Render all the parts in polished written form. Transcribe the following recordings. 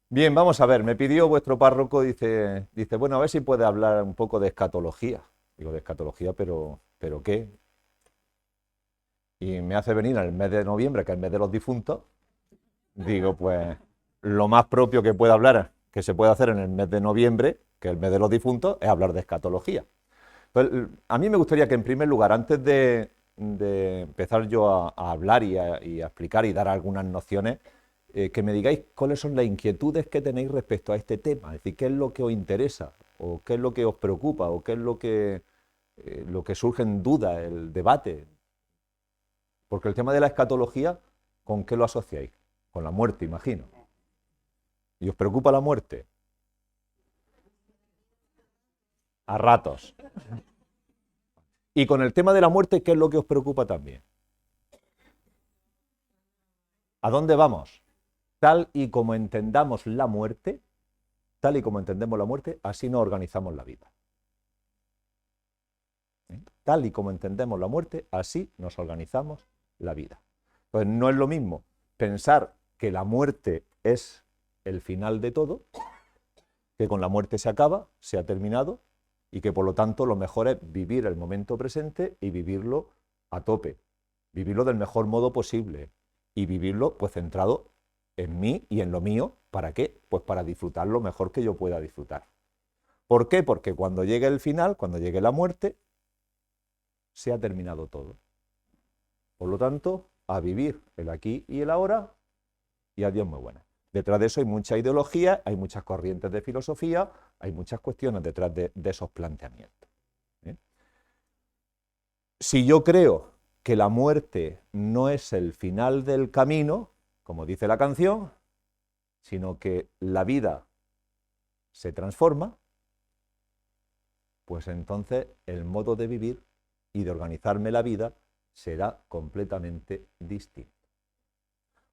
Bien, vamos a ver, me pidió vuestro párroco, bueno, a ver si puede hablar un poco de escatología. Digo, de escatología, pero ¿qué? Y me hace venir en el mes de noviembre, que es el mes de los difuntos. Digo, pues lo más propio que pueda hablar, que se puede hacer en el mes de noviembre, que es el mes de los difuntos, es hablar de escatología. Entonces, a mí me gustaría que en primer lugar, antes de empezar yo a hablar y a explicar y dar algunas nociones, que me digáis cuáles son las inquietudes que tenéis respecto a este tema, es decir, qué es lo que os interesa, o qué es lo que os preocupa, o qué es lo que surge en duda, el debate. Porque el tema de la escatología, ¿con qué lo asociáis? Con la muerte, imagino. ¿Y os preocupa la muerte? A ratos. Y con el tema de la muerte, ¿qué es lo que os preocupa también? ¿A dónde vamos? Tal y como entendamos la muerte, tal y como entendemos la muerte, así nos organizamos la vida. ¿Eh? Tal y como entendemos la muerte, así nos organizamos la vida. Entonces, no es lo mismo pensar que la muerte es el final de todo, que con la muerte se acaba, se ha terminado, y que por lo tanto lo mejor es vivir el momento presente y vivirlo a tope, vivirlo del mejor modo posible y vivirlo pues centrado en mí y en lo mío. ¿Para qué? Pues para disfrutar lo mejor que yo pueda disfrutar. ¿Por qué? Porque cuando llegue el final, cuando llegue la muerte, se ha terminado todo. Por lo tanto, a vivir el aquí y el ahora y adiós muy buenas. Detrás de eso hay mucha ideología, hay muchas corrientes de filosofía, hay muchas cuestiones detrás de esos planteamientos. ¿Eh? Si yo creo que la muerte no es el final del camino, como dice la canción, sino que la vida se transforma, pues entonces el modo de vivir y de organizarme la vida será completamente distinto.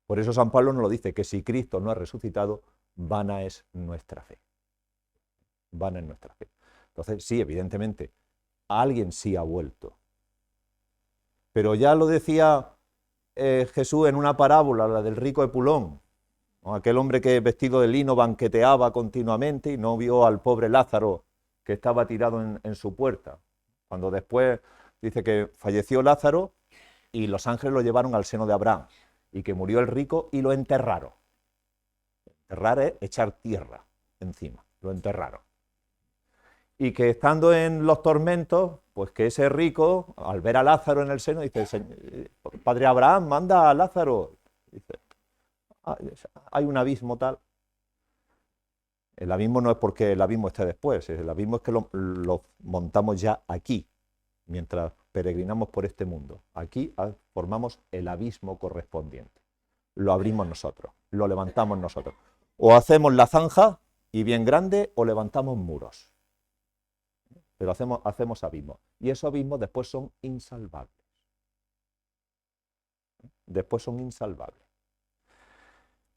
Por eso San Pablo nos lo dice, que si Cristo no ha resucitado, vana es nuestra fe. Vana es nuestra fe. Entonces, sí, evidentemente, alguien sí ha vuelto. Pero ya lo decía Jesús en una parábola, la del rico Epulón, ¿no? Aquel hombre que vestido de lino banqueteaba continuamente y no vio al pobre Lázaro que estaba tirado en su puerta. Cuando después dice que falleció Lázaro y los ángeles lo llevaron al seno de Abraham y que murió el rico y lo enterraron. Enterrar es echar tierra encima, lo enterraron. Y que estando en los tormentos, pues que ese rico, al ver a Lázaro en el seno, dice, Padre Abraham, manda a Lázaro. Dice, hay un abismo tal. El abismo no es porque el abismo esté después, el abismo es que lo montamos ya aquí, mientras peregrinamos por este mundo. Aquí formamos el abismo correspondiente. Lo abrimos nosotros, lo levantamos nosotros. O hacemos la zanja, y bien grande, o levantamos muros. Pero hacemos abismos. Y esos abismos después son insalvables. Después son insalvables.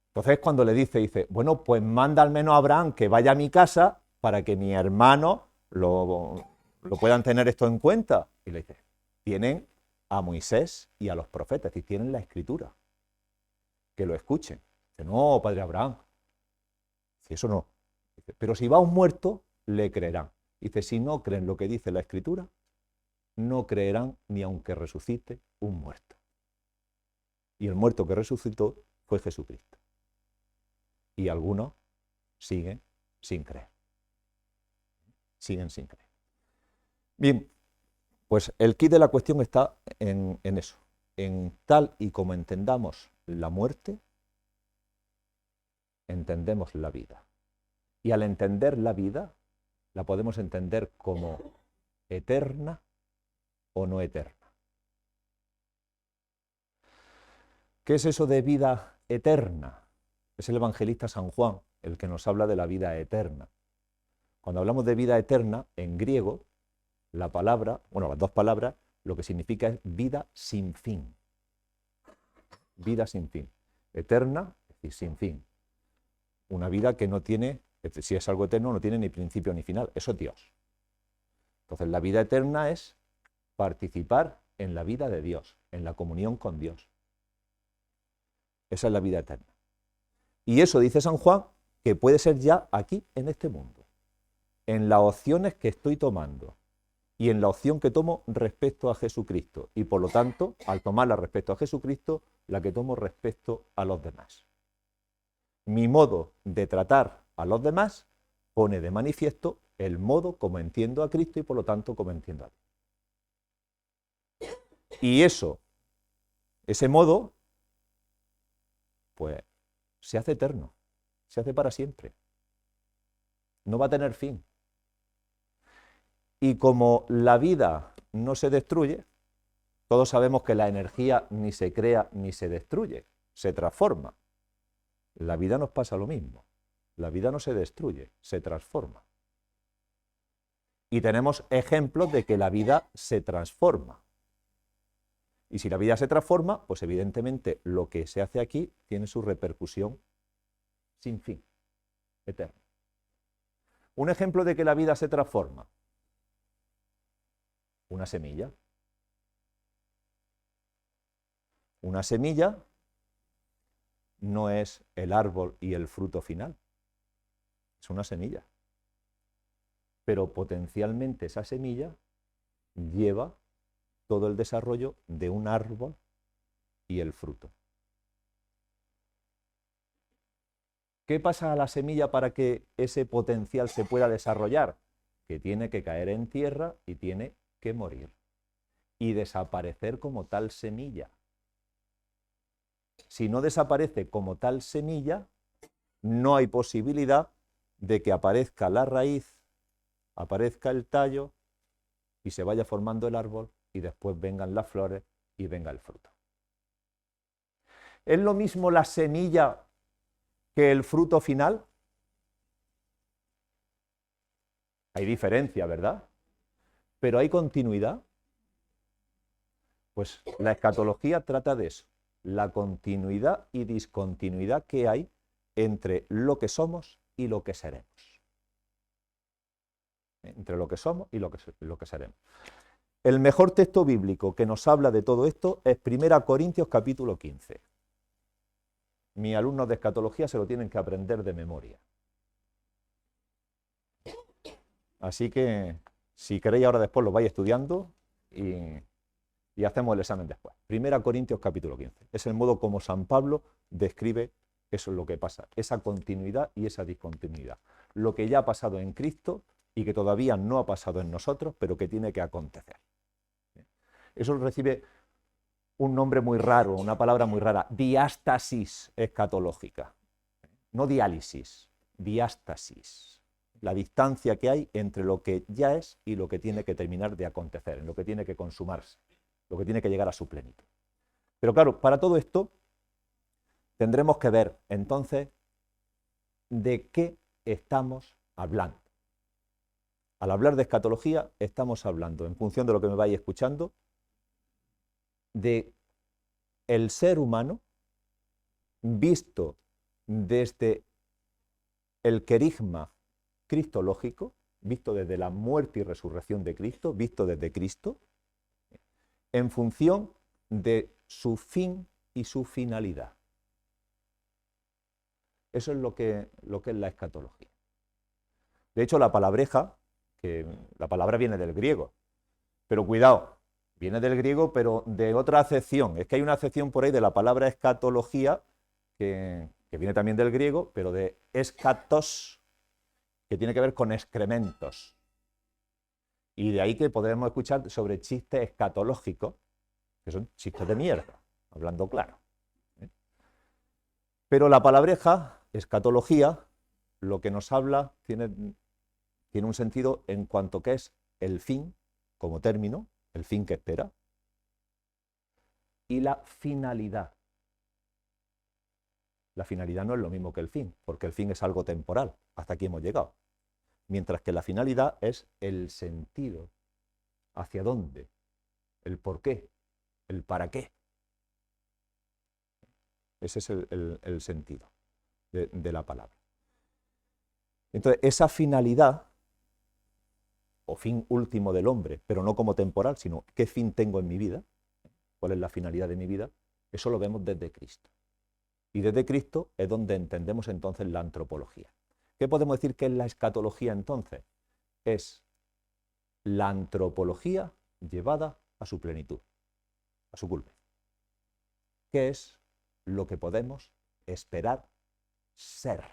Entonces cuando le dice, bueno, pues manda al menos a Abraham que vaya a mi casa para que mi hermano lo puedan tener esto en cuenta. Y le dice, tienen a Moisés y a los profetas, y tienen la escritura, que lo escuchen. Dice, no, padre Abraham, dice, eso no. Dice, pero si va un muerto, le creerán. Dice, si no creen lo que dice la escritura, no creerán ni aunque resucite un muerto. Y el muerto que resucitó fue Jesucristo. Y algunos siguen sin creer. Siguen sin creer. Bien, pues el quid de la cuestión está en eso, en tal y como entendamos la muerte, entendemos la vida. Y al entender la vida, la podemos entender como eterna o no eterna. ¿Qué es eso de vida eterna? Es el evangelista San Juan el que nos habla de la vida eterna. Cuando hablamos de vida eterna, en griego, la palabra, bueno, las dos palabras, lo que significa es vida sin fin. Vida sin fin. Eterna, es decir, sin fin. Una vida que no tiene, si es algo eterno, no tiene ni principio ni final. Eso es Dios. Entonces, la vida eterna es participar en la vida de Dios, en la comunión con Dios. Esa es la vida eterna. Y eso dice San Juan, que puede ser ya aquí, en este mundo, en las opciones que estoy tomando y en la opción que tomo respecto a Jesucristo. Y por lo tanto, al tomarla respecto a Jesucristo, la que tomo respecto a los demás. Mi modo de tratar a los demás pone de manifiesto el modo como entiendo a Cristo y por lo tanto como entiendo a Dios. Y ese modo, pues, se hace eterno, se hace para siempre. No va a tener fin. Y como la vida no se destruye, todos sabemos que la energía ni se crea ni se destruye, se transforma. La vida nos pasa lo mismo. La vida no se destruye, se transforma. Y tenemos ejemplos de que la vida se transforma. Y si la vida se transforma, pues evidentemente lo que se hace aquí tiene su repercusión sin fin, eterna. Un ejemplo de que la vida se transforma. Una semilla. Una semilla no es el árbol y el fruto final. Es una semilla. Pero potencialmente esa semilla lleva todo el desarrollo de un árbol y el fruto. ¿Qué pasa a la semilla para que ese potencial se pueda desarrollar? Que tiene que caer en tierra y tiene que morir y desaparecer como tal semilla. Si no desaparece como tal semilla, no hay posibilidad de que aparezca la raíz, aparezca el tallo y se vaya formando el árbol y después vengan las flores y venga el fruto. ¿Es lo mismo la semilla que el fruto final? Hay diferencia, ¿verdad? Pero hay continuidad. Pues la escatología trata de eso, la continuidad y discontinuidad que hay entre lo que somos y lo que seremos. Entre lo que somos y lo que seremos. El mejor texto bíblico que nos habla de todo esto es 1 Corintios capítulo 15. Mis alumnos de escatología se lo tienen que aprender de memoria. Así que, si queréis ahora después lo vais estudiando y hacemos el examen después. 1 Corintios capítulo 15. Es el modo como San Pablo describe eso es lo que pasa, esa continuidad y esa discontinuidad. Lo que ya ha pasado en Cristo y que todavía no ha pasado en nosotros, pero que tiene que acontecer. Eso recibe un nombre muy raro, una palabra muy rara, diástasis escatológica. No diálisis, diástasis. La distancia que hay entre lo que ya es y lo que tiene que terminar de acontecer, en lo que tiene que consumarse, lo que tiene que llegar a su plenitud. Pero claro, para todo esto tendremos que ver entonces de qué estamos hablando. Al hablar de escatología estamos hablando, en función de lo que me vais escuchando, de el ser humano visto desde el querigma cristológico, visto desde la muerte y resurrección de Cristo, visto desde Cristo, en función de su fin y su finalidad. Eso es lo que es la escatología. De hecho, la palabreja, que la palabra viene del griego, pero cuidado, viene del griego, pero de otra acepción. Es que hay una acepción por ahí de la palabra escatología, que viene también del griego, pero de escatos, que tiene que ver con excrementos. Y de ahí que podemos escuchar sobre chistes escatológicos, que son chistes de mierda, hablando claro. Pero la palabreja, escatología, lo que nos habla tiene un sentido en cuanto que es el fin, como término, el fin que espera, y la finalidad. La finalidad no es lo mismo que el fin, porque el fin es algo temporal, hasta aquí hemos llegado. Mientras que la finalidad es el sentido, hacia dónde, el por qué, el para qué. Ese es el sentido de la palabra. Entonces, esa finalidad, o fin último del hombre, pero no como temporal, sino qué fin tengo en mi vida, cuál es la finalidad de mi vida, eso lo vemos desde Cristo. Y desde Cristo es donde entendemos entonces la antropología. ¿Qué podemos decir que es la escatología entonces? Es la antropología llevada a su plenitud, a su culmen. ¿Qué es lo que podemos esperar ser?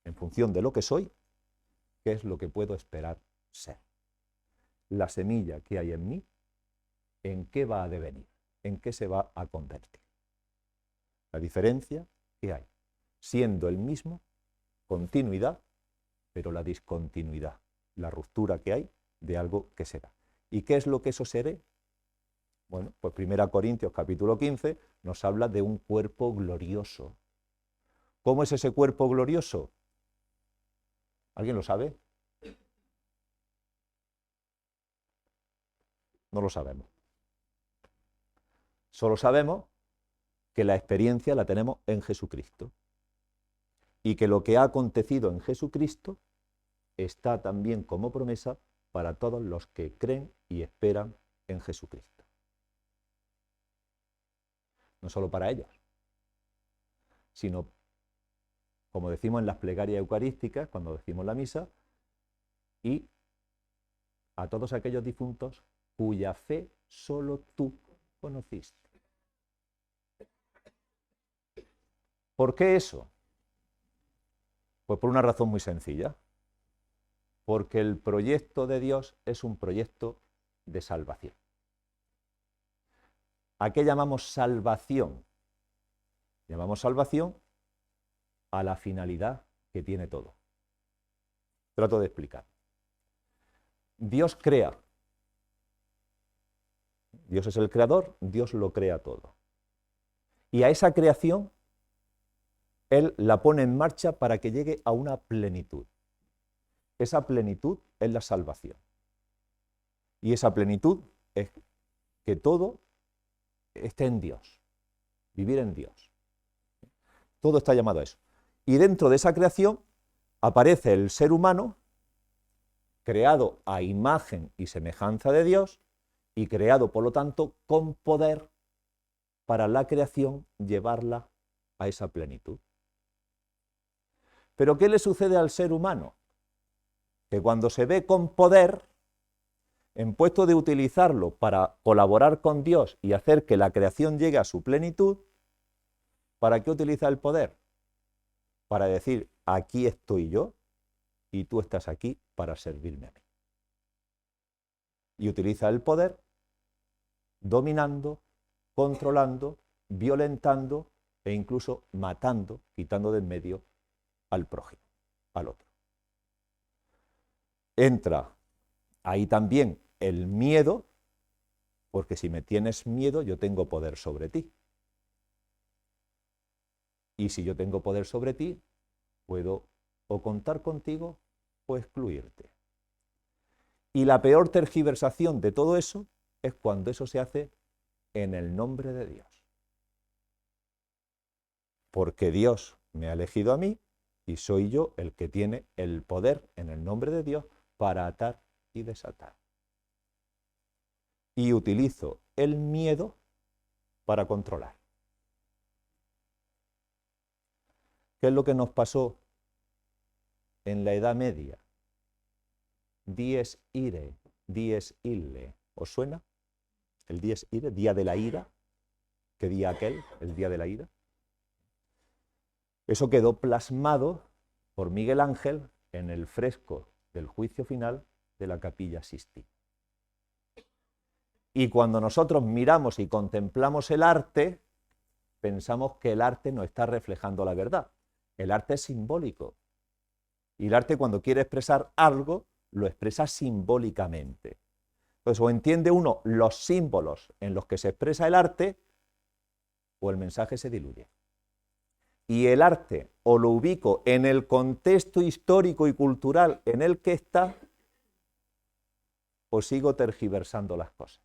En función de lo que soy, ¿qué es lo que puedo esperar ser? La semilla que hay en mí, ¿en qué va a devenir? ¿En qué se va a convertir? La diferencia que hay, siendo el mismo, continuidad, pero la discontinuidad, la ruptura que hay de algo que será. ¿Y qué es lo que eso seré? Bueno, pues 1 Corintios capítulo 15 nos habla de un cuerpo glorioso. ¿Cómo es ese cuerpo glorioso? ¿Alguien lo sabe? No lo sabemos. Solo sabemos que la experiencia la tenemos en Jesucristo y que lo que ha acontecido en Jesucristo está también como promesa para todos los que creen y esperan en Jesucristo. No solo para ellos, sino, como decimos en las plegarias eucarísticas, cuando decimos la misa, y a todos aquellos difuntos cuya fe solo tú conociste. ¿Por qué eso? Pues por una razón muy sencilla. Porque el proyecto de Dios es un proyecto de salvación. ¿A qué llamamos salvación? Llamamos salvación a la finalidad que tiene todo. Trato de explicar. Dios crea. Dios es el creador, Dios lo crea todo. Y a esa creación, Él la pone en marcha para que llegue a una plenitud. Esa plenitud es la salvación. Y esa plenitud es que todo esté en Dios, vivir en Dios. Todo está llamado a eso. Y dentro de esa creación aparece el ser humano, creado a imagen y semejanza de Dios, y creado, por lo tanto, con poder para la creación llevarla a esa plenitud. ¿Pero qué le sucede al ser humano? Que cuando se ve con poder, en puesto de utilizarlo para colaborar con Dios y hacer que la creación llegue a su plenitud, ¿para qué utiliza el poder? Para decir, aquí estoy yo y tú estás aquí para servirme a mí. Y utiliza el poder dominando, controlando, violentando e incluso matando, quitando de en medio al prójimo, al otro. Entra ahí también el miedo, porque si me tienes miedo, yo tengo poder sobre ti. Y si yo tengo poder sobre ti, puedo o contar contigo o excluirte. Y la peor tergiversación de todo eso es cuando eso se hace en el nombre de Dios. Porque Dios me ha elegido a mí y soy yo el que tiene el poder en el nombre de Dios para atar y desatar. Y utilizo el miedo para controlar. ¿Qué es lo que nos pasó en la Edad Media? Dies ire, dies ille. ¿Os suena? El dies ire, día de la ira. ¿Qué día aquel? El día de la ira. Eso quedó plasmado por Miguel Ángel en el fresco del juicio final de la Capilla Sistina. Y cuando nosotros miramos y contemplamos el arte, pensamos que el arte no está reflejando la verdad. El arte es simbólico. Y el arte, cuando quiere expresar algo, lo expresa simbólicamente. Entonces, o entiende uno los símbolos en los que se expresa el arte, o el mensaje se diluye. Y el arte o lo ubico en el contexto histórico y cultural en el que está, o sigo tergiversando las cosas.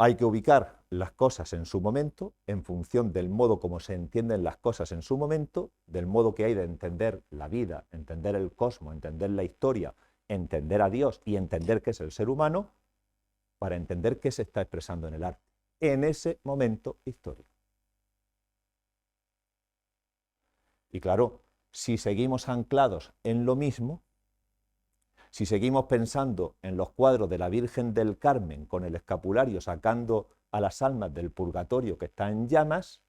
Hay que ubicar las cosas en su momento, en función del modo como se entienden las cosas en su momento, del modo que hay de entender la vida, entender el cosmos, entender la historia, entender a Dios y entender qué es el ser humano, para entender qué se está expresando en el arte, en ese momento histórico. Y claro, si seguimos anclados en lo mismo, si seguimos pensando en los cuadros de la Virgen del Carmen con el escapulario sacando a las almas del purgatorio que está en llamas,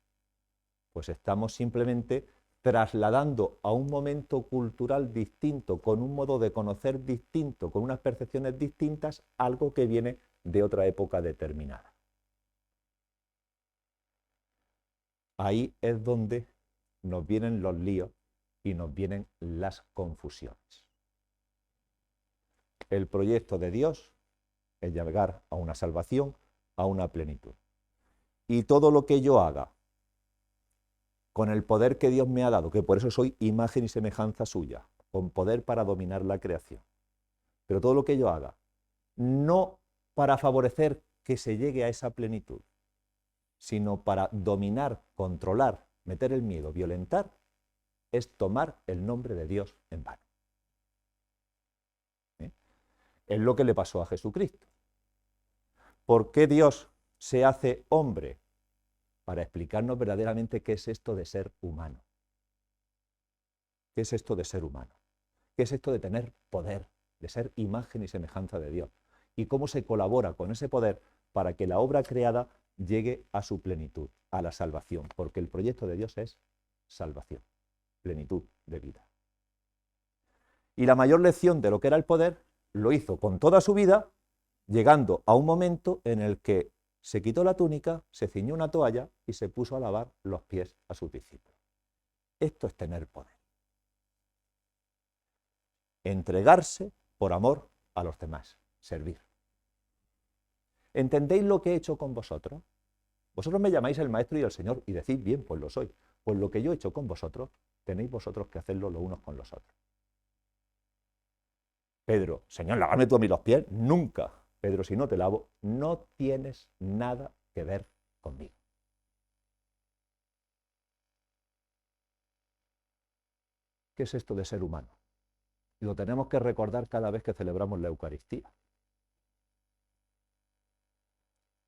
pues estamos simplemente trasladando a un momento cultural distinto, con un modo de conocer distinto, con unas percepciones distintas, algo que viene de otra época determinada. Ahí es donde nos vienen los líos y nos vienen las confusiones. El proyecto de Dios es llegar a una salvación, a una plenitud. Y todo lo que yo haga con el poder que Dios me ha dado, que por eso soy imagen y semejanza suya, con poder para dominar la creación. Pero todo lo que yo haga, no para favorecer que se llegue a esa plenitud, sino para dominar, controlar, meter el miedo, violentar, es tomar el nombre de Dios en vano. Es lo que le pasó a Jesucristo. ¿Por qué Dios se hace hombre? Para explicarnos verdaderamente qué es esto de ser humano. ¿Qué es esto de ser humano? ¿Qué es esto de tener poder, de ser imagen y semejanza de Dios? Y cómo se colabora con ese poder para que la obra creada llegue a su plenitud, a la salvación, porque el proyecto de Dios es salvación, plenitud de vida. Y la mayor lección de lo que era el poder lo hizo con toda su vida, llegando a un momento en el que se quitó la túnica, se ciñó una toalla y se puso a lavar los pies a sus discípulos. Esto es tener poder. Entregarse por amor a los demás, servir. ¿Entendéis lo que he hecho con vosotros? Vosotros me llamáis el Maestro y el Señor y decís, bien, pues lo soy. Pues lo que yo he hecho con vosotros, tenéis vosotros que hacerlo los unos con los otros. Pedro, Señor, lávame tú a mí los pies. Nunca. Pedro, si no te lavo, no tienes nada que ver conmigo. ¿Qué es esto de ser humano? Y lo tenemos que recordar cada vez que celebramos la Eucaristía.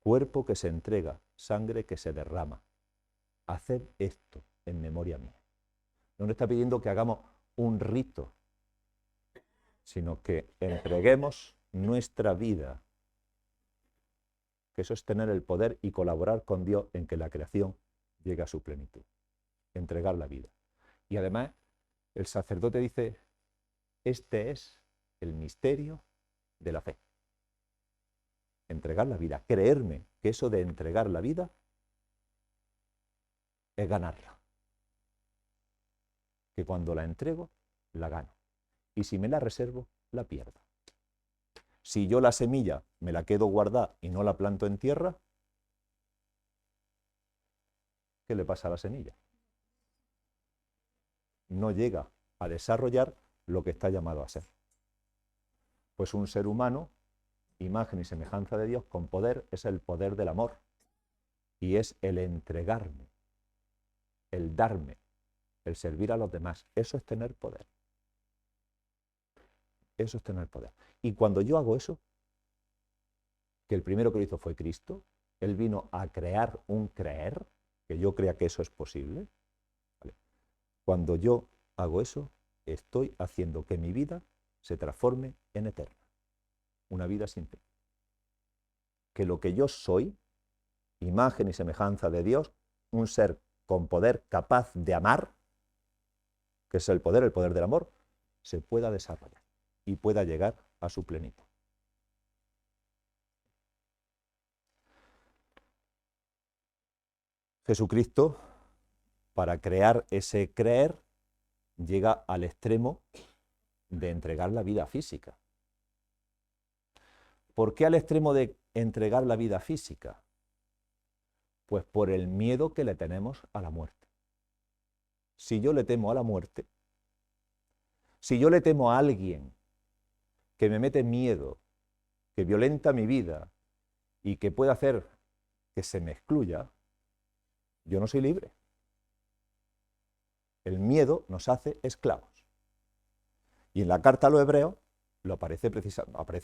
Cuerpo que se entrega, sangre que se derrama. Haced esto en memoria mía. No nos está pidiendo que hagamos un rito, sino que entreguemos nuestra vida. Que eso es tener el poder y colaborar con Dios en que la creación llegue a su plenitud. Entregar la vida. Y además, el sacerdote dice, este es el misterio de la fe. Entregar la vida. Creerme que eso de entregar la vida es ganarla. Que cuando la entrego, la gano. Y si me la reservo, la pierdo. Si yo la semilla me la quedo guardada y no la planto en tierra, ¿qué le pasa a la semilla? No llega a desarrollar lo que está llamado a ser. Pues un ser humano, imagen y semejanza de Dios, con poder, es el poder del amor. Y es el entregarme, el darme, el servir a los demás. Eso es tener poder. Eso es tener poder. Y cuando yo hago eso, que el primero que lo hizo fue Cristo, Él vino a crear un creer, que yo crea que eso es posible. ¿Vale? Cuando yo hago eso, estoy haciendo que mi vida se transforme en eterna. Una vida sin fin. Que lo que yo soy, imagen y semejanza de Dios, un ser con poder capaz de amar, que es el poder del amor, se pueda desarrollar y pueda llegar a su plenitud. Jesucristo, para crear ese creer, llega al extremo de entregar la vida física. ¿Por qué al extremo de entregar la vida física? Pues por el miedo que le tenemos a la muerte. Si yo le temo a la muerte, si yo le temo a alguien que me mete miedo, que violenta mi vida y que puede hacer que se me excluya, yo no soy libre. El miedo nos hace esclavos. Y en la carta a los Hebreos aparece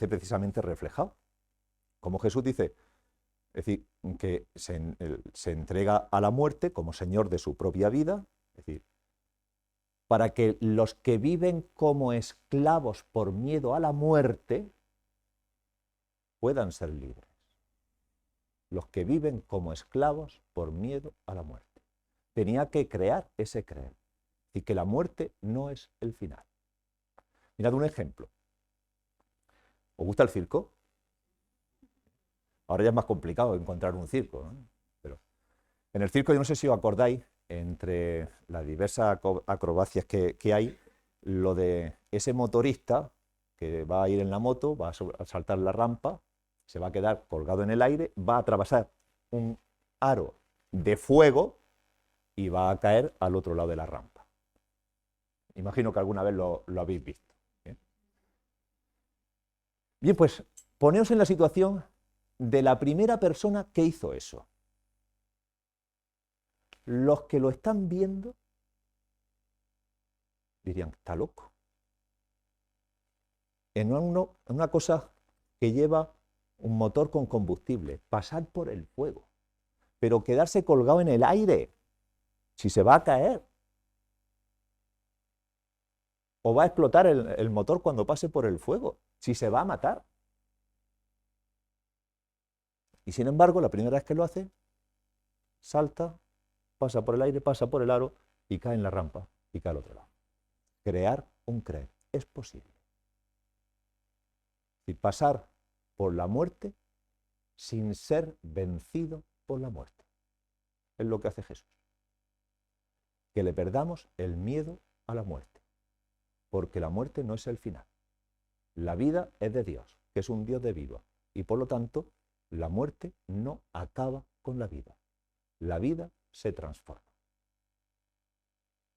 precisamente reflejado. Como Jesús dice, es decir, que se entrega a la muerte como señor de su propia vida, es decir, para que los que viven como esclavos por miedo a la muerte puedan ser libres. Los que viven como esclavos por miedo a la muerte. Tenía que crear ese creer. Y que la muerte no es el final. Mirad un ejemplo. ¿Os gusta el circo? Ahora ya es más complicado encontrar un circo, ¿no? Pero en el circo, yo no sé si os acordáis, entre las diversas acrobacias que hay, lo de ese motorista que va a ir en la moto, va a saltar la rampa, se va a quedar colgado en el aire, va a atravesar un aro de fuego y va a caer al otro lado de la rampa. Imagino que alguna vez lo habéis visto. Bien, pues poneos en la situación de la primera persona que hizo eso. Los que lo están viendo dirían, está loco. En una cosa que lleva un motor con combustible, pasar por el fuego, pero quedarse colgado en el aire, si se va a caer, o va a explotar el motor cuando pase por el fuego, si se va a matar. Y sin embargo, la primera vez que lo hace, salta, pasa por el aire, pasa por el aro y cae en la rampa y cae al otro lado. Crear un creer es posible. Y pasar por la muerte sin ser vencido por la muerte. Es lo que hace Jesús. Que le perdamos el miedo a la muerte. Porque la muerte no es el final. La vida es de Dios, que es un Dios de vida. Y por lo tanto, la muerte no acaba con la vida. La vida se transforma.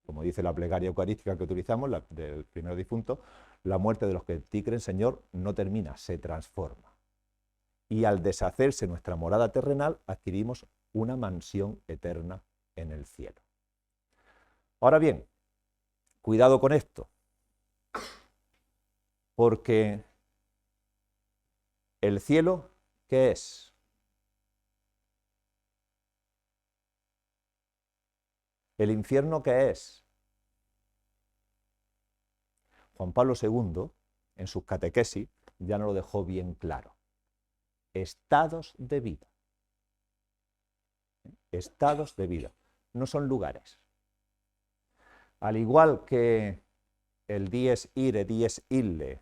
Como dice la plegaria eucarística que utilizamos, la del primero difunto, la muerte de los que en ti creen, Señor, no termina, se transforma. Y al deshacerse nuestra morada terrenal, adquirimos una mansión eterna en el cielo. Ahora bien, cuidado con esto, porque el cielo, ¿qué es? ¿El infierno qué es? Juan Pablo II, en sus catequesis, ya nos lo dejó bien claro. Estados de vida. Estados de vida. No son lugares. Al igual que el dies ire, dies ille,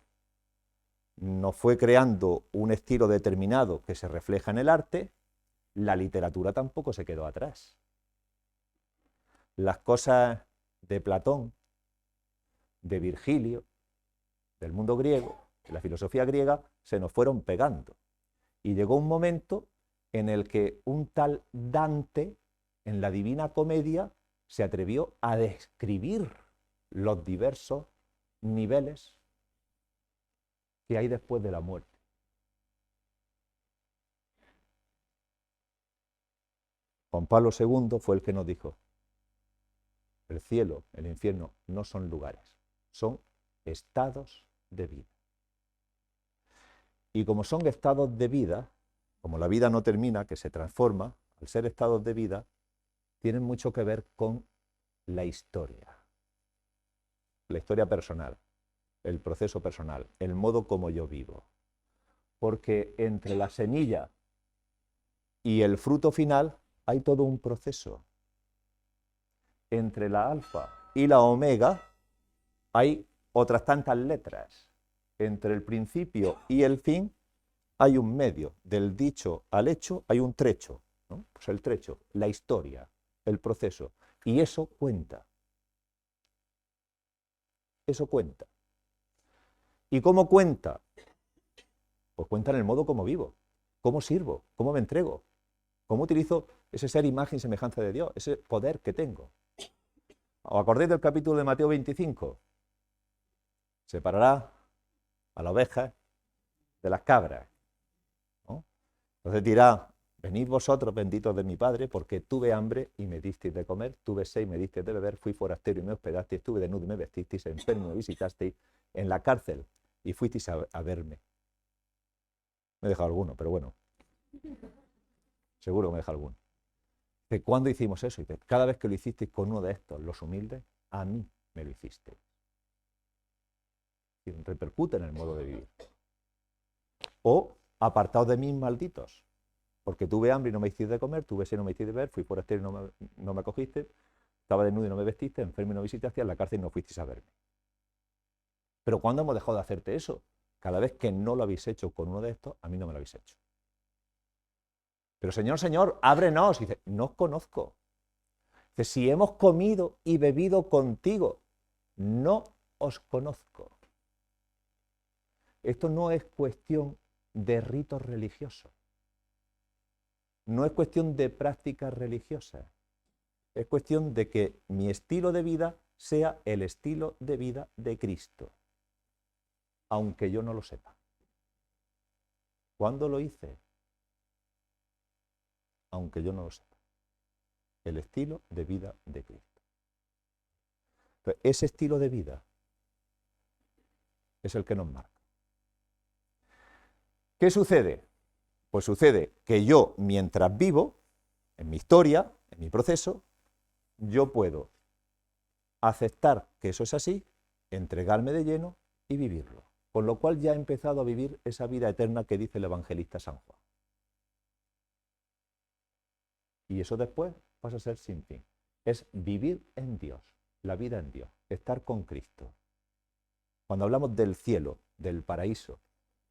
nos fue creando un estilo determinado que se refleja en el arte, la literatura tampoco se quedó atrás. Las cosas de Platón, de Virgilio, del mundo griego, de la filosofía griega, se nos fueron pegando. Y llegó un momento en el que un tal Dante, en la Divina Comedia, se atrevió a describir los diversos niveles que hay después de la muerte. Juan Pablo II fue el que nos dijo, el cielo, el infierno no son lugares, son estados de vida. Y como son estados de vida, como la vida no termina, que se transforma, al ser estados de vida, tienen mucho que ver con la historia personal, el proceso personal, el modo como yo vivo. Porque entre la semilla y el fruto final hay todo un proceso. Entre la alfa y la omega hay otras tantas letras. Entre el principio y el fin hay un medio. Del dicho al hecho hay un trecho, ¿no? Pues el trecho, la historia, el proceso. Y eso cuenta. Eso cuenta. ¿Y cómo cuenta? Pues cuenta en el modo como vivo. ¿Cómo sirvo? ¿Cómo me entrego? ¿Cómo utilizo ese ser, imagen y semejanza de Dios? Ese poder que tengo. ¿Os acordáis del capítulo de Mateo 25? Separará a la oveja de las cabras, ¿no? Entonces dirá, venid vosotros benditos de mi Padre, porque tuve hambre y me disteis de comer, tuve sed y me disteis de beber, fui forastero y me hospedasteis, estuve desnudo y me vestisteis, enfermo y me visitasteis, en la cárcel y fuisteis a verme. Me he dejado alguno, pero bueno, seguro que me he dejado alguno. ¿Cuándo hicimos eso? Dice, cada vez que lo hicisteis con uno de estos, los humildes, a mí me lo hicisteis. Repercute en el modo de vivir. O apartaos de mí, malditos, porque tuve hambre y no me hiciste de comer, tuve sed y no me hiciste de beber, fui forastero y no me acogiste, estaba desnudo y no me vestiste, enfermo y no visitaste, en la cárcel y no fuisteis a verme. Pero ¿cuándo hemos dejado de hacerte eso? Cada vez que no lo habéis hecho con uno de estos, a mí no me lo habéis hecho. Pero Señor, Señor, ábrenos. Y dice, no os conozco. Dice, si hemos comido y bebido contigo, no os conozco. Esto no es cuestión de ritos religiosos. No es cuestión de prácticas religiosas. Es cuestión de que mi estilo de vida sea el estilo de vida de Cristo, aunque yo no lo sepa. ¿Cuándo lo hice? Aunque yo no lo sepa. El estilo de vida de Cristo. Entonces, ese estilo de vida es el que nos marca. ¿Qué sucede? Pues sucede que yo, mientras vivo, en mi historia, en mi proceso, yo puedo aceptar que eso es así, entregarme de lleno y vivirlo. Con lo cual ya he empezado a vivir esa vida eterna que dice el evangelista San Juan. Y eso después pasa a ser sin fin. Es vivir en Dios, la vida en Dios, estar con Cristo. Cuando hablamos del cielo, del paraíso,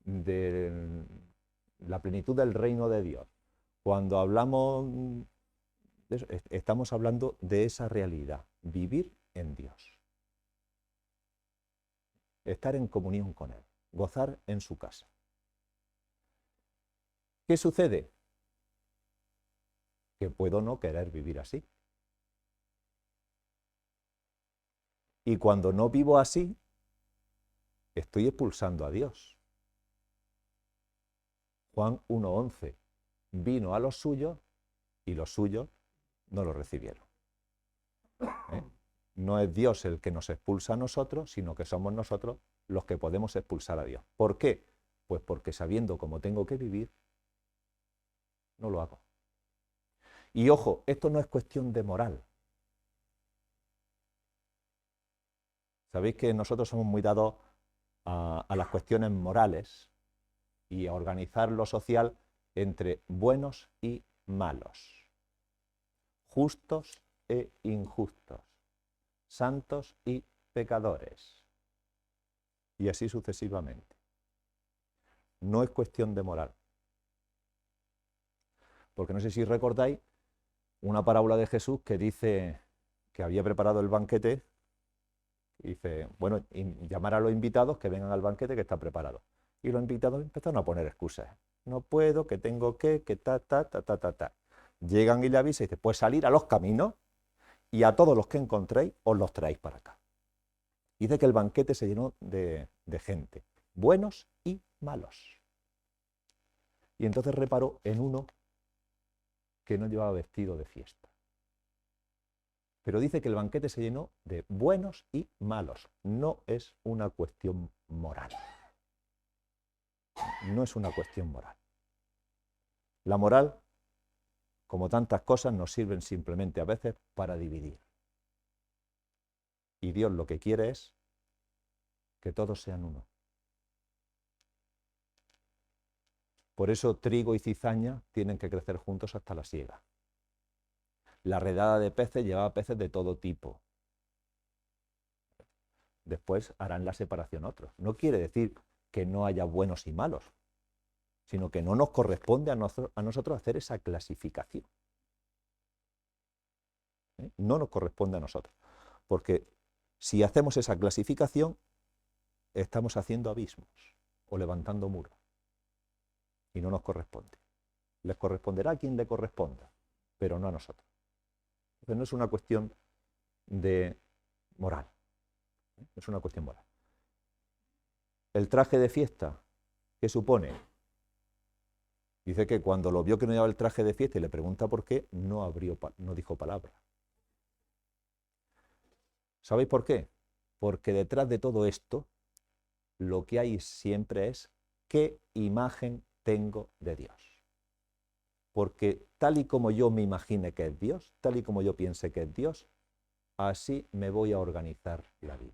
de la plenitud del reino de Dios, cuando hablamos de eso, estamos hablando de esa realidad, vivir en Dios. Estar en comunión con Él, gozar en su casa. ¿Qué sucede? Que puedo no querer vivir así. Y cuando no vivo así, estoy expulsando a Dios. Juan 1:11, vino a los suyos y los suyos no lo recibieron. No es Dios el que nos expulsa a nosotros, sino que somos nosotros los que podemos expulsar a Dios. ¿Por qué? Pues porque sabiendo cómo tengo que vivir, no lo hago. Y ojo, esto no es cuestión de moral. Sabéis que nosotros somos muy dados a las cuestiones morales y a organizar lo social entre buenos y malos, justos e injustos, santos y pecadores, y así sucesivamente. No es cuestión de moral. Porque no sé si recordáis una parábola de Jesús que dice que había preparado el banquete, y dice, bueno, llamar a los invitados que vengan al banquete que está preparado. Y los invitados empezaron a poner excusas. No puedo, que tengo que ta. Llegan y le avisan y dice, pues salir a los caminos y a todos los que encontréis os los traéis para acá. Y dice que el banquete se llenó de gente, buenos y malos. Y entonces reparó en uno que no llevaba vestido de fiesta. Pero dice que el banquete se llenó de buenos y malos. No es una cuestión moral. No es una cuestión moral. La moral, como tantas cosas, nos sirven simplemente a veces para dividir. Y Dios lo que quiere es que todos sean uno. Por eso trigo y cizaña tienen que crecer juntos hasta la siega. La redada de peces llevaba peces de todo tipo. Después harán la separación otros. No quiere decir que no haya buenos y malos, sino que no nos corresponde a nosotros hacer esa clasificación. No nos corresponde a nosotros. Porque si hacemos esa clasificación, estamos haciendo abismos o levantando muros. Y no nos corresponde. Les corresponderá a quien le corresponda, pero no a nosotros. Entonces no es una cuestión de moral. Es una cuestión moral. El traje de fiesta, ¿qué supone? Dice que cuando lo vio que no llevaba el traje de fiesta y le pregunta por qué, no dijo palabra. ¿Sabéis por qué? Porque detrás de todo esto, lo que hay siempre es qué imagen tengo de Dios. Porque tal y como yo me imagine que es Dios, tal y como yo piense que es Dios, así me voy a organizar la vida.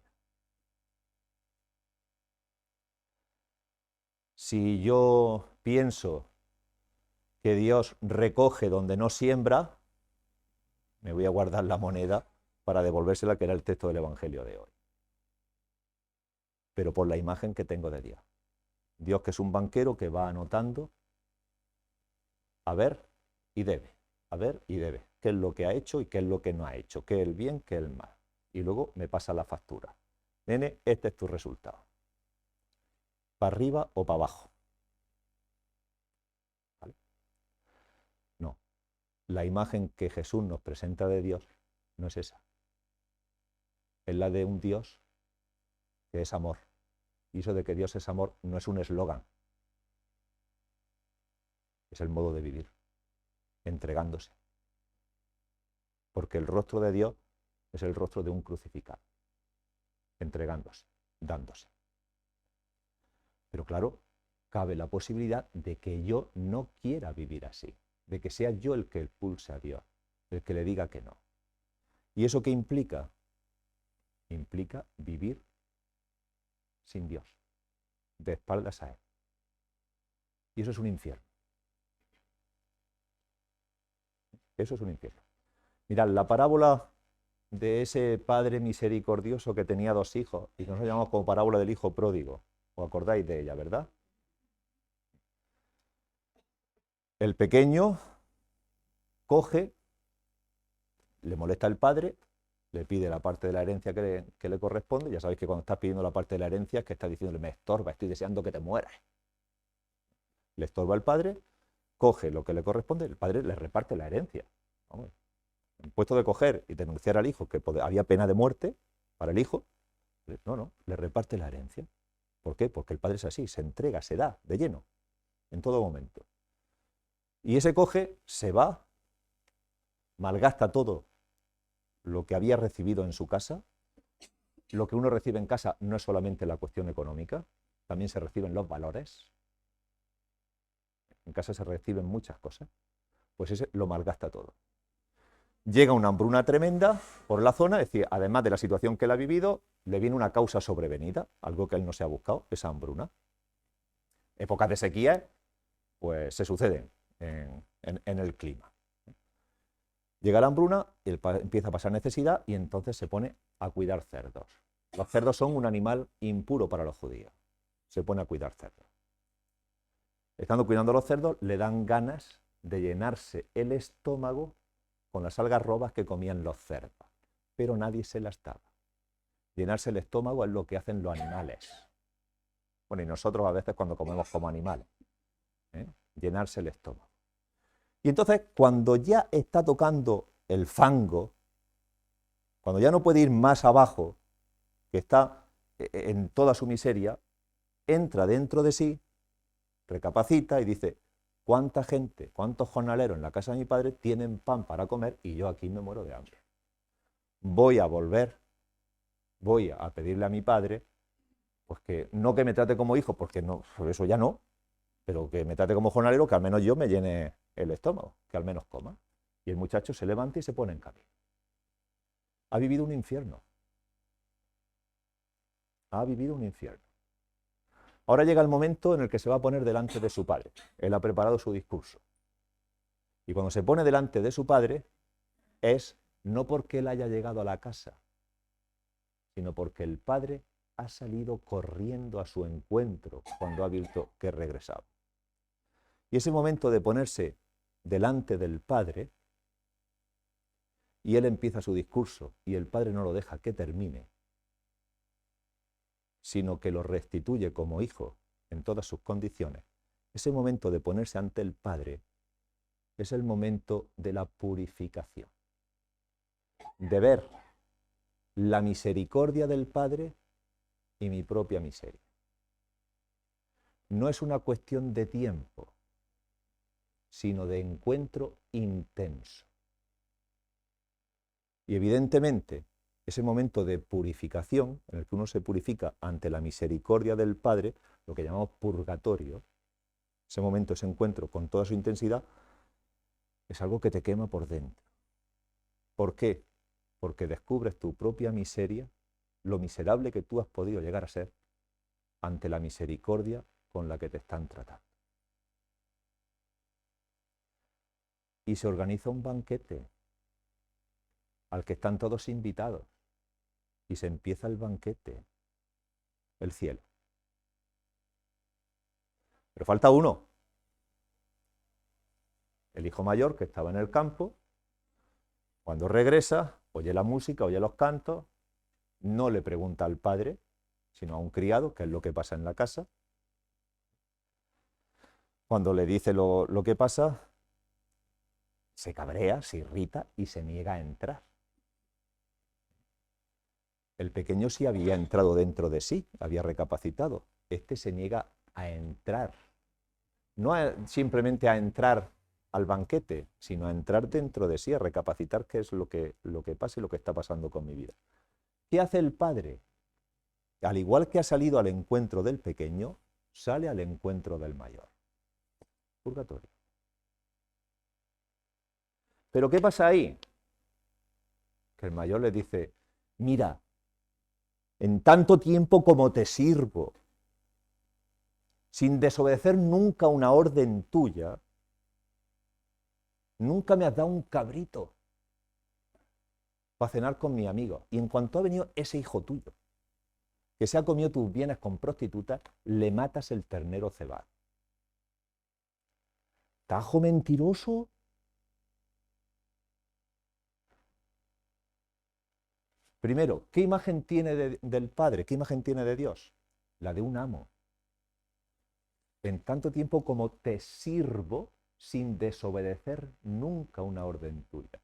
Si yo pienso que Dios recoge donde no siembra, me voy a guardar la moneda para devolvérsela, que era el texto del Evangelio de hoy. Pero por la imagen que tengo de Dios. Dios, que es un banquero que va anotando a ver y debe, a ver y debe, qué es lo que ha hecho y qué es lo que no ha hecho, qué es el bien, qué es el mal. Y luego me pasa la factura. Nene, este es tu resultado. ¿Para arriba o para abajo? ¿Vale? No. La imagen que Jesús nos presenta de Dios no es esa. Es la de un Dios que es amor. Y eso de que Dios es amor no es un eslogan. Es el modo de vivir, entregándose. Porque el rostro de Dios es el rostro de un crucificado, entregándose, dándose. Pero claro, cabe la posibilidad de que yo no quiera vivir así, de que sea yo el que expulse a Dios, el que le diga que no. ¿Y eso qué implica? Implica vivir sin Dios, de espaldas a Él. Y eso es un infierno. Eso es un infierno. Mirad, la parábola de ese padre misericordioso que tenía 2 hijos y que nosotros llamamos como parábola del hijo pródigo. ¿Os acordáis de ella, verdad? El pequeño coge, le molesta al padre, le pide la parte de la herencia que le corresponde. Ya sabéis que cuando estás pidiendo la parte de la herencia es que estás diciéndole, me estorba, estoy deseando que te mueras. Le estorba al padre, coge lo que le corresponde, el padre le reparte la herencia. Vamos. En puesto de coger y denunciar al hijo que había pena de muerte para el hijo, no, le reparte la herencia. ¿Por qué? Porque el padre es así, se entrega, se da de lleno, en todo momento. Y ese coge, se va, malgasta todo lo que había recibido en su casa. Lo que uno recibe en casa no es solamente la cuestión económica, también se reciben los valores. En casa se reciben muchas cosas. Pues ese lo malgasta todo. Llega una hambruna tremenda por la zona, es decir, además de la situación que él ha vivido, le viene una causa sobrevenida, algo que él no se ha buscado, esa hambruna. Épocas de sequía, pues se suceden en el clima. Llega la hambruna, empieza a pasar necesidad y entonces se pone a cuidar cerdos. Los cerdos son un animal impuro para los judíos. Se pone a cuidar cerdos. Estando cuidando los cerdos, le dan ganas de llenarse el estómago con las algarrobas que comían los cerdos. Pero nadie se las daba. Llenarse el estómago es lo que hacen los animales. Bueno, y nosotros a veces cuando comemos como animales. Llenarse el estómago. Y entonces, cuando ya está tocando el fango, cuando ya no puede ir más abajo, que está en toda su miseria, entra dentro de sí, recapacita y dice, ¿cuánta gente, cuántos jornaleros en la casa de mi padre tienen pan para comer y yo aquí me muero de hambre? Voy a volver, voy a pedirle a mi padre, pues que no que me trate como hijo, porque no, por eso ya no, pero que me trate como jornalero, que al menos yo me llene el estómago, que al menos coma. Y el muchacho se levanta y se pone en camino. Ha vivido un infierno. Ha vivido un infierno. Ahora llega el momento en el que se va a poner delante de su padre. Él ha preparado su discurso. Y cuando se pone delante de su padre, es no porque él haya llegado a la casa, sino porque el padre ha salido corriendo a su encuentro cuando ha visto que regresaba. Y ese momento de ponerse delante del padre, y él empieza su discurso, y el padre no lo deja que termine, sino que lo restituye como hijo en todas sus condiciones. Ese momento de ponerse ante el padre es el momento de la purificación, de ver la misericordia del Padre y mi propia miseria. No es una cuestión de tiempo, sino de encuentro intenso. Y evidentemente, ese momento de purificación, en el que uno se purifica ante la misericordia del Padre, lo que llamamos purgatorio, ese momento, ese encuentro con toda su intensidad, es algo que te quema por dentro. ¿Por qué? Porque descubres tu propia miseria, lo miserable que tú has podido llegar a ser ante la misericordia con la que te están tratando. Y se organiza un banquete al que están todos invitados. Y se empieza el banquete, el cielo. Pero falta uno. El hijo mayor, que estaba en el campo, cuando regresa, oye la música, oye los cantos, no le pregunta al padre, sino a un criado, que es lo que pasa en la casa. Cuando le dice lo que pasa, se cabrea, se irrita y se niega a entrar. El pequeño sí había entrado dentro de sí, había recapacitado. Este se niega a entrar. No simplemente a entrar al banquete, sino a entrar dentro de sí, a recapacitar qué es lo que pasa y lo que está pasando con mi vida. ¿Qué hace el padre? Al igual que ha salido al encuentro del pequeño, sale al encuentro del mayor. Purgatorio. ¿Pero qué pasa ahí? Que el mayor le dice, mira, en tanto tiempo como te sirvo, sin desobedecer nunca una orden tuya, nunca me has dado un cabrito para cenar con mi amigo. Y en cuanto ha venido ese hijo tuyo, que se ha comido tus bienes con prostitutas, le matas el ternero cebado. ¿Tajo mentiroso? Primero, ¿qué imagen tiene del Padre? ¿Qué imagen tiene de Dios? La de un amo. En tanto tiempo como te sirvo sin desobedecer nunca una orden tuya.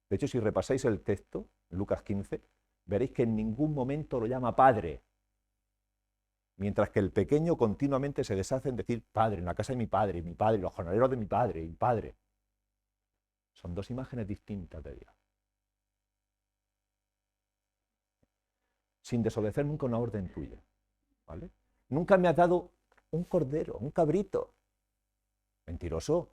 De hecho, si repasáis el texto, Lucas 15, veréis que en ningún momento lo llama Padre. Mientras que el pequeño continuamente se deshace en decir Padre, en la casa de mi padre, los jornaleros de mi padre, y Padre. Son dos imágenes distintas de Dios. Sin desobedecer nunca una orden tuya, ¿vale? Nunca me has dado un cordero, un cabrito. Mentiroso.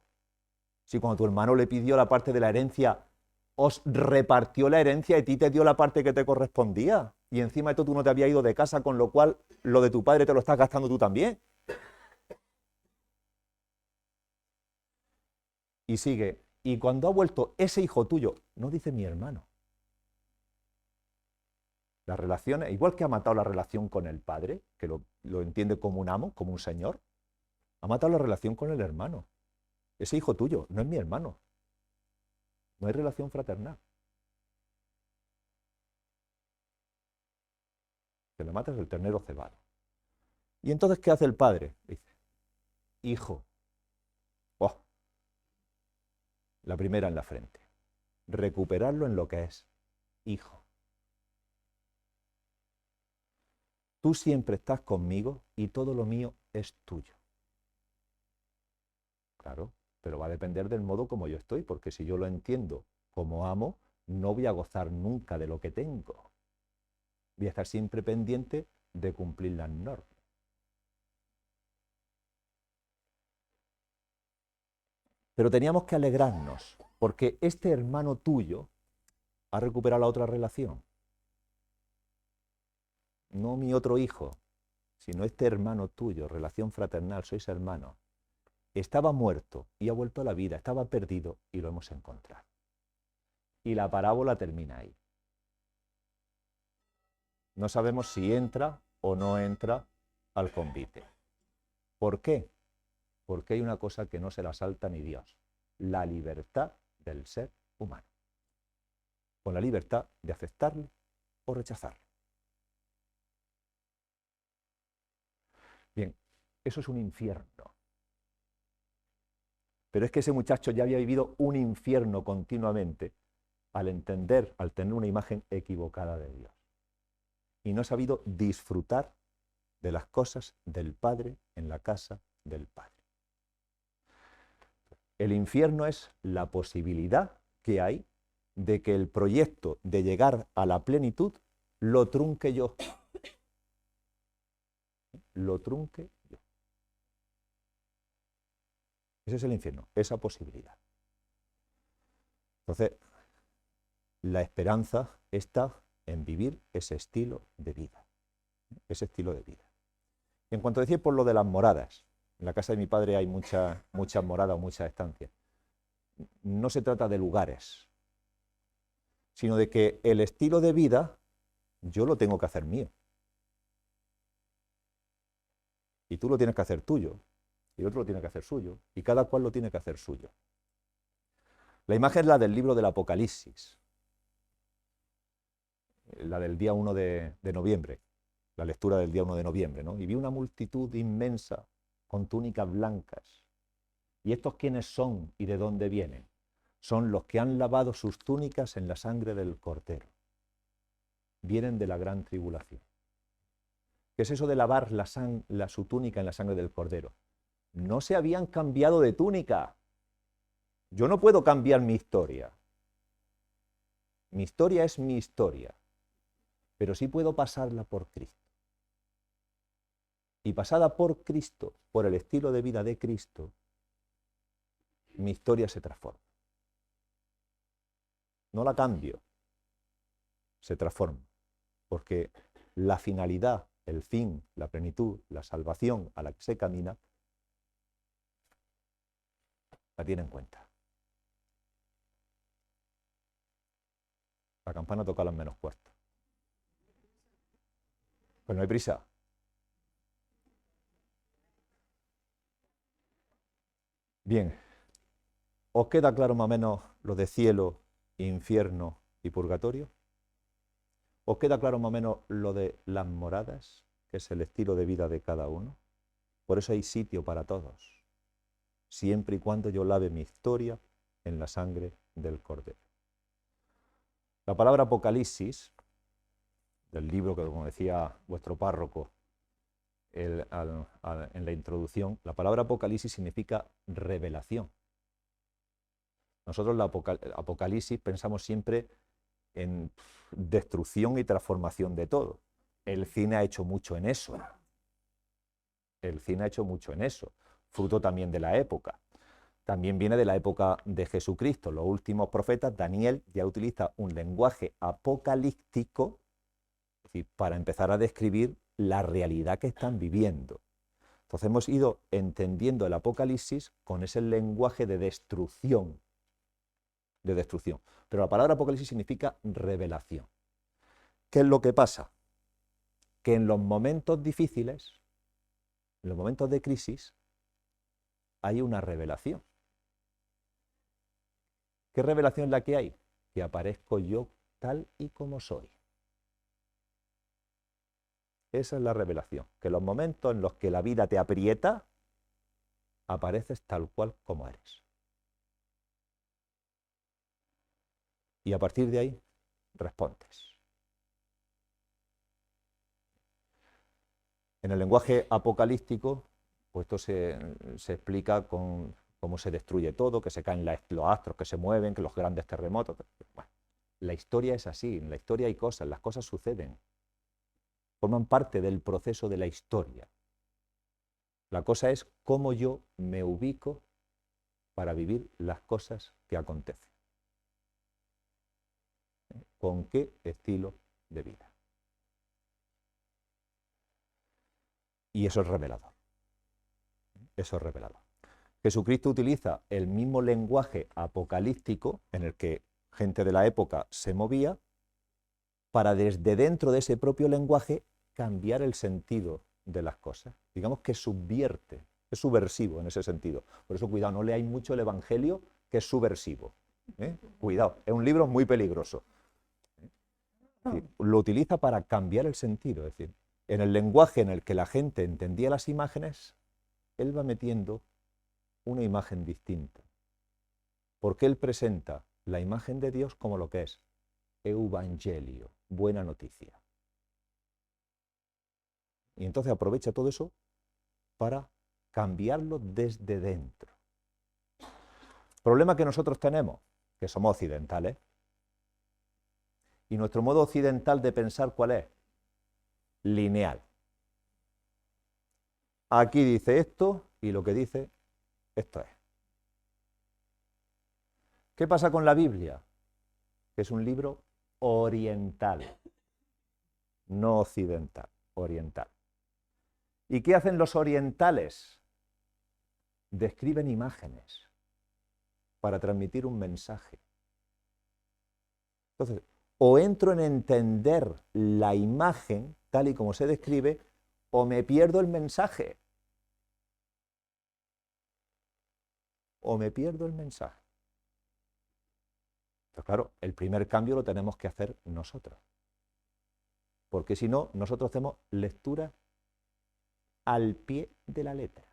Si cuando tu hermano le pidió la parte de la herencia, os repartió la herencia y a ti te dio la parte que te correspondía. Y encima de todo tú no te habías ido de casa, con lo cual lo de tu padre te lo estás gastando tú también. Y sigue. Y cuando ha vuelto ese hijo tuyo, no dice mi hermano. Las relaciones, igual que ha matado la relación con el padre, que lo entiende como un amo, como un señor, ha matado la relación con el hermano. Ese hijo tuyo no es mi hermano. No hay relación fraternal. Te lo matas el ternero cebado. ¿Y entonces qué hace el padre? Dice, hijo, oh, la primera en la frente. Recuperarlo en lo que es hijo. Tú siempre estás conmigo y todo lo mío es tuyo. Claro, pero va a depender del modo como yo estoy, porque si yo lo entiendo como amo, no voy a gozar nunca de lo que tengo. Voy a estar siempre pendiente de cumplir las normas. Pero teníamos que alegrarnos, porque este hermano tuyo ha recuperado la otra relación. No mi otro hijo, sino este hermano tuyo, relación fraternal, sois hermanos. Estaba muerto y ha vuelto a la vida, estaba perdido y lo hemos encontrado. Y la parábola termina ahí. No sabemos si entra o no entra al convite. ¿Por qué? Porque hay una cosa que no se la salta ni Dios, la libertad del ser humano, con la libertad de aceptarlo o rechazarlo. Bien, eso es un infierno. Pero es que ese muchacho ya había vivido un infierno continuamente al entender, al tener una imagen equivocada de Dios. Y no ha sabido disfrutar de las cosas del Padre en la casa del Padre. El infierno es la posibilidad que hay de que el proyecto de llegar a la plenitud lo trunque yo. Lo trunque yo. Ese es el infierno, esa posibilidad. Entonces, la esperanza está en vivir ese estilo de vida. Ese estilo de vida. Y en cuanto decía por lo de las moradas, en la casa de mi padre hay muchas moradas, muchas estancias. No se trata de lugares, sino de que el estilo de vida yo lo tengo que hacer mío. Y tú lo tienes que hacer tuyo, y el otro lo tiene que hacer suyo, y cada cual lo tiene que hacer suyo. La imagen es la del libro del Apocalipsis, la del día 1 de noviembre, la lectura del día 1 de noviembre, ¿no? Y vi una multitud inmensa con túnicas blancas. ¿Y estos quiénes son y de dónde vienen? Son los que han lavado sus túnicas en la sangre del Cordero. Vienen de la gran tribulación. ¿Qué es eso de lavar su túnica en la sangre del Cordero? No se habían cambiado de túnica. Yo no puedo cambiar mi historia. Mi historia es mi historia, pero sí puedo pasarla por Cristo. Y pasada por Cristo, por el estilo de vida de Cristo, mi historia se transforma. No la cambio, se transforma, porque la finalidad, el fin, la plenitud, la salvación a la que se camina, la tiene en cuenta. La campana toca a las menos cuarto. Pues no hay prisa. Bien, ¿os queda claro más o menos lo de cielo, infierno y purgatorio? ¿Os queda claro más o menos lo de las moradas, que es el estilo de vida de cada uno? Por eso hay sitio para todos, siempre y cuando yo lave mi historia en la sangre del Cordero. La palabra Apocalipsis, del libro que, como decía vuestro párroco en la introducción, la palabra Apocalipsis significa revelación. Nosotros la Apocalipsis pensamos siempre en destrucción y transformación de todo. El cine ha hecho mucho en eso. El cine ha hecho mucho en eso, fruto también de la época. También viene de la época de Jesucristo. Los últimos profetas, Daniel ya utiliza un lenguaje apocalíptico, es decir, para empezar a describir la realidad que están viviendo. Entonces hemos ido entendiendo el Apocalipsis con ese lenguaje de destrucción. Pero la palabra Apocalipsis significa revelación. ¿Qué es lo que pasa? Que en los momentos difíciles, en los momentos de crisis, hay una revelación. ¿Qué revelación es la que hay? Que aparezco yo tal y como soy. Esa es la revelación, que en los momentos en los que la vida te aprieta, apareces tal cual como eres. Y a partir de ahí, respondes. En el lenguaje apocalíptico, pues esto se explica con cómo se destruye todo, que se caen los astros, que se mueven, que los grandes terremotos. Bueno, la historia es así, en la historia hay cosas, las cosas suceden. Forman parte del proceso de la historia. La cosa es cómo yo me ubico para vivir las cosas que acontecen. ¿Con qué estilo de vida? Y eso es revelador. Eso es revelador. Jesucristo utiliza el mismo lenguaje apocalíptico en el que gente de la época se movía para desde dentro de ese propio lenguaje cambiar el sentido de las cosas. Digamos que subvierte, es subversivo en ese sentido. Por eso cuidado, no leáis mucho el Evangelio, que es subversivo. Cuidado, es un libro muy peligroso. Lo utiliza para cambiar el sentido, es decir, en el lenguaje en el que la gente entendía las imágenes, él va metiendo una imagen distinta. Porque él presenta la imagen de Dios como lo que es evangelio, buena noticia. Y entonces aprovecha todo eso para cambiarlo desde dentro. Problema que nosotros tenemos, que somos occidentales. Y nuestro modo occidental de pensar, ¿cuál es? Lineal. Aquí dice esto y lo que dice esto es. ¿Qué pasa con la Biblia? Que es un libro oriental, no occidental, oriental. ¿Y qué hacen los orientales? Describen imágenes para transmitir un mensaje. Entonces, o entro en entender la imagen tal y como se describe, o me pierdo el mensaje. O me pierdo el mensaje. Entonces, claro, el primer cambio lo tenemos que hacer nosotros. Porque si no, nosotros hacemos lectura al pie de la letra.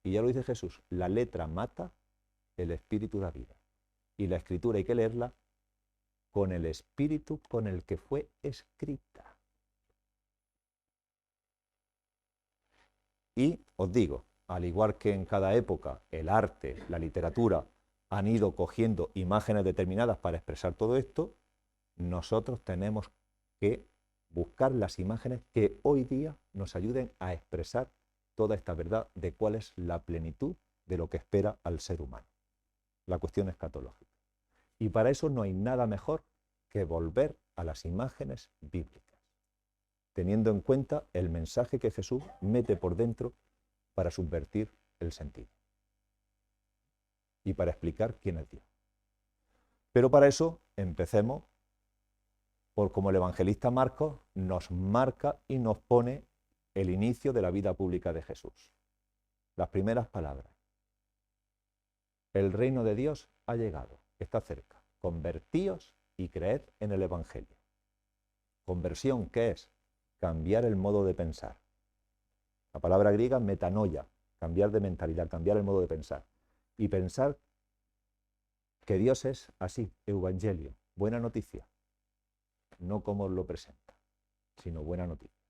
Y ya lo dice Jesús, la letra mata, el espíritu da vida. Y la escritura hay que leerla con el espíritu con el que fue escrita. Y os digo, al igual que en cada época el arte, la literatura han ido cogiendo imágenes determinadas para expresar todo esto, nosotros tenemos que buscar las imágenes que hoy día nos ayuden a expresar toda esta verdad de cuál es la plenitud de lo que espera al ser humano. La cuestión escatológica. Y para eso no hay nada mejor que volver a las imágenes bíblicas, teniendo en cuenta el mensaje que Jesús mete por dentro para subvertir el sentido y para explicar quién es Dios. Pero para eso empecemos por como el evangelista Marcos nos marca y nos pone el inicio de la vida pública de Jesús. Las primeras palabras. El reino de Dios ha llegado, está cerca. Convertíos y creed en el evangelio. Conversión, ¿qué es? Cambiar el modo de pensar. La palabra griega metanoia, cambiar de mentalidad, cambiar el modo de pensar. Y pensar que Dios es así, evangelio, buena noticia. No como os lo presenta, sino buena noticia.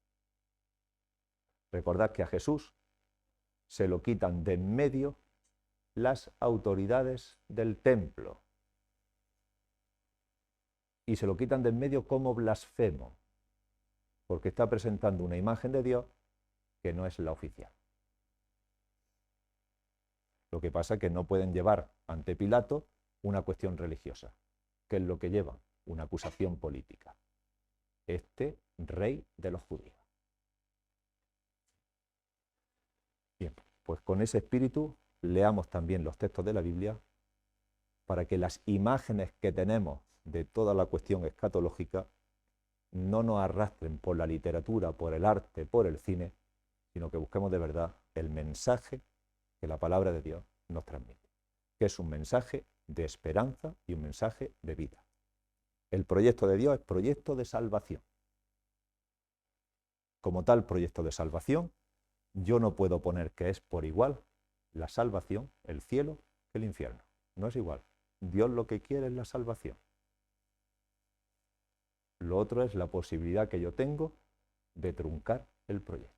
Recordad que a Jesús se lo quitan de en medio las autoridades del templo. Y se lo quitan de en medio como blasfemo, porque está presentando una imagen de Dios que no es la oficial. Lo que pasa es que no pueden llevar ante Pilato una cuestión religiosa, que es lo que lleva, una acusación política. Este rey de los judíos. Bien, pues con ese espíritu leamos también los textos de la Biblia para que las imágenes que tenemos de toda la cuestión escatológica no nos arrastren por la literatura, por el arte, por el cine, sino que busquemos de verdad el mensaje que la palabra de Dios nos transmite, que es un mensaje de esperanza y un mensaje de vida. El proyecto de Dios es proyecto de salvación. Como tal proyecto de salvación, yo no puedo poner que es por igual la salvación, el cielo, que el infierno. No es igual. Dios lo que quiere es la salvación. Lo otro es la posibilidad que yo tengo de truncar el proyecto.